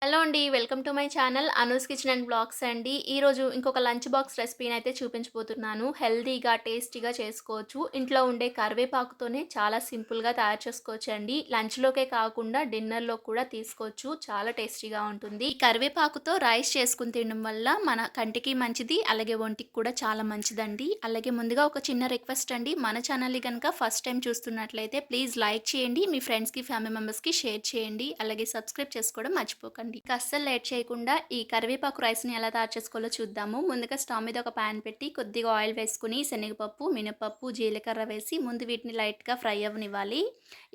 Hello అండి. Welcome to my channel Anu's kitchen and blogs అండి. ఈరోజు ఇంకొక లంచ్ బాక్స్ రెసిపీనైతే చూపించబోతున్నాను. హెల్తీగా, టేస్టీగా చేసుకోవచ్చు. ఇంట్లో ఉండే కరివేపాకుతోనే చాలా సింపుల్‌గా తయారు చేసుకోవచ్చండి. లంచ్‌లోకే కాకుండా డిన్నర్‌లో కూడా తీసుకోవచ్చు. చాలా టేస్టీగా ఉంటుంది. ఈ కరివేపాకుతో రైస్ చేసుకొని తినడం వల్ల మన కంటికి మంచిది. అలాగే ఒంటికి కూడా చాలా మంచిదండి. అలాగే ముందుగా ఒక చిన్న రిక్వెస్ట్ అండి. మన ఛానల్‌ని గనుక ఫస్ట్ టైమ్ చూస్తున్నట్లయితే ప్లీజ్ లైక్ చేయండి. మీ ఫ్రెండ్స్‌కి, ఫ్యామిలీ మెంబర్స్‌కి షేర్ చేయండి. అలాగే సబ్స్క్రైబ్ చేసుకోవడం మర్చిపోకండి. ఇక అస్సలు లేట్ చేయకుండా ఈ కరివేపాకు రైస్‌ని ఎలా తయారు చేసుకోవాలో చూద్దాము. ముందుగా స్టవ్ మీద ఒక పాన్ పెట్టి కొద్దిగా ఆయిల్ వేసుకొని శనగపప్పు, మినపప్పు, జీలకర్ర వేసి ముందు వీటిని లైట్‌గా ఫ్రై అవ్వనివ్వాలి.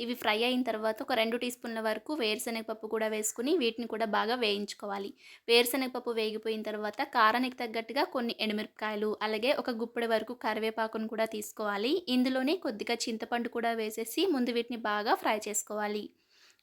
ఇవి ఫ్రై అయిన తర్వాత ఒక 2 టీ స్పూన్ల వరకు వేరుశనగపప్పు కూడా వేసుకొని వీటిని కూడా బాగా వేయించుకోవాలి. వేరుశనగపప్పు వేగిపోయిన తర్వాత కారానికి తగ్గట్టుగా కొన్ని ఎండుమిరపకాయలు, అలాగే ఒక గుప్పెడు వరకు కరివేపాకును కూడా తీసుకోవాలి. ఇందులోనే కొద్దిగా చింతపండు కూడా వేసేసి ముందు వీటిని బాగా ఫ్రై చేసుకోవాలి.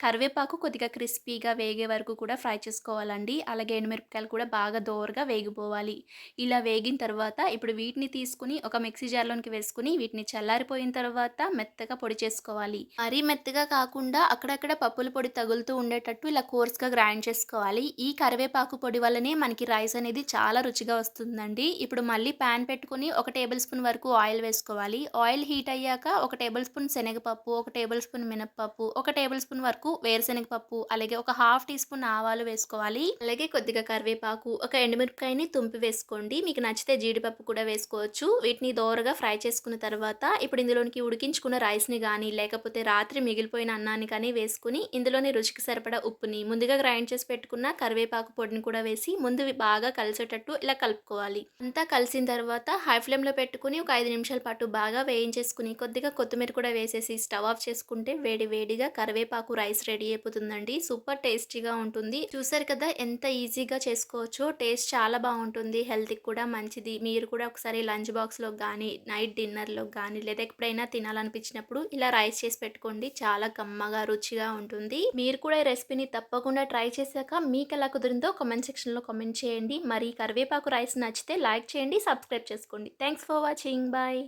కరివేపాకు కొద్దిగా క్రిస్పీగా వేగే వరకు కూడా ఫ్రై చేసుకోవాలండి. అలాగే ఎండుమిరపకాయలు కూడా బాగా దోరగా వేగిపోవాలి. ఇలా వేగిన తర్వాత ఇప్పుడు వీటిని తీసుకొని ఒక మిక్సీ జార్‌లోనికి వేసుకొని వీటిని చల్లారిపోయిన తర్వాత మెత్తగా పొడి చేసుకోవాలి. మరీ మెత్తగా కాకుండా అక్కడక్కడ పప్పుల పొడి తగులుతూ ఉండేటట్టు ఇలా కోర్స్‌గా గ్రైండ్ చేసుకోవాలి. ఈ కరివేపాకు పొడి వల్లనే మనకి రైస్ అనేది చాలా రుచిగా వస్తుందండి. ఇప్పుడు మళ్ళీ పాన్ పెట్టుకొని ఒక టేబుల్ స్పూన్ వరకు ఆయిల్ వేసుకోవాలి. ఆయిల్ హీట్ అయ్యాక ఒక టేబుల్ స్పూన్ శనగపప్పు, ఒక టేబుల్ స్పూన్ మినపప్పు, ఒక టేబుల్ స్పూన్ వరకు వేరుశనగ పప్పు, అలాగే ఒక హాఫ్ టీ స్పూన్ ఆవాలు వేసుకోవాలి. అలాగే కొద్దిగా కరివేపాకు, ఒక ఎండుమిరపకాయని తుంపి వేసుకోండి. మీకు నచ్చితే జీడిపప్పు కూడా వేసుకోవచ్చు. వీటిని దోరగా ఫ్రై చేసుకున్న తర్వాత ఇప్పుడు ఇందులోనికి ఉడికించుకున్న రైస్‌ని గానీ, లేకపోతే రాత్రి మిగిలిపోయిన అన్నాన్ని కానీ వేసుకొని ఇందులోని రుచికి సరిపడా ఉప్పుని, ముందుగా గ్రైండ్ చేసి పెట్టుకున్న కరివేపాకు పొడిని కూడా వేసి ముందు బాగా కలిసేటట్టు ఇలా కలుపుకోవాలి. అంతా కలిసిన తర్వాత హై ఫ్లేమ్‌లో పెట్టుకొని ఒక 5 నిమిషాల పాటు బాగా వేయించేసుకొని కొద్దిగా కొత్తిమీర కూడా వేసేసి స్టవ్ ఆఫ్ చేసుకుంటే వేడి వేడిగా కరివేపాకు రైస్ రెడీ అయిపోతుందండి. సూపర్ టేస్టీగా ఉంటుంది. చూసారు కదా ఎంత ఈజీగా చేసుకోవచ్చో. టేస్ట్ చాలా బావుంటుంది. హెల్త్‌కి కూడా మంచిది. మీరు కూడా ఒకసారి లంచ్ బాక్స్‌లోకి గానీ, నైట్ డిన్నర్‌లోకి గానీ, లేదా ఎప్పుడైనా తినాలనిపించినప్పుడు ఇలా రైస్ చేసి పెట్టుకోండి. చాలా కమ్మగా, రుచిగా ఉంటుంది. మీరు కూడా ఈ రెసిపీని తప్పకుండా ట్రై చేశాక మీకెలా కుదిరిందో కామెంట్ సెక్షన్‌లో కామెంట్ చేయండి. మరి కరివేపాకు రైస్ నచ్చితే లైక్ చేయండి, సబ్స్క్రైబ్ చేసుకోండి. Thanks for watching. బాయ్.